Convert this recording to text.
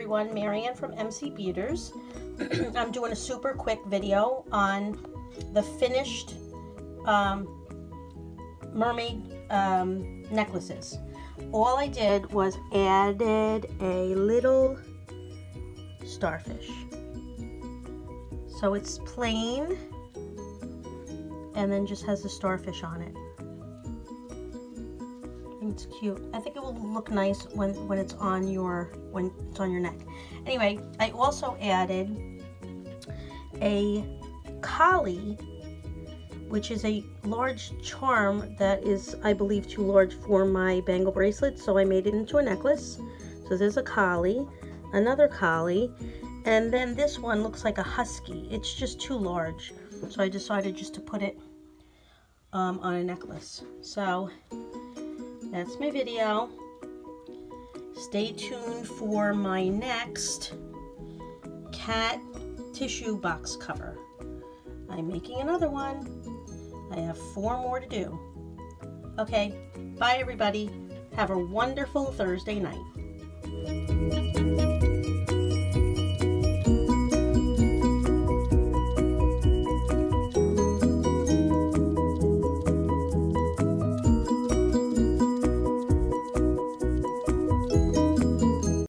everyone, Marianne from MC Beauters. I'm doing a super quick video on the finished mermaid necklaces. All I did was added a little starfish. So it's plain and then just has the starfish on it. It's cute. I think it will look nice when it's on your neck. Anyway, I also added a collie, which is a large charm that is, I believe, too large for my bangle bracelet, so I made it into a necklace. So there's a collie, another collie, and then this one looks like a husky. It's just too large, so I decided just to put it on a necklace. So that's my video. Stay tuned for my next cat tissue box cover. I'm making another one. I have 4 more to do. Okay, bye everybody. Have a wonderful Thursday night.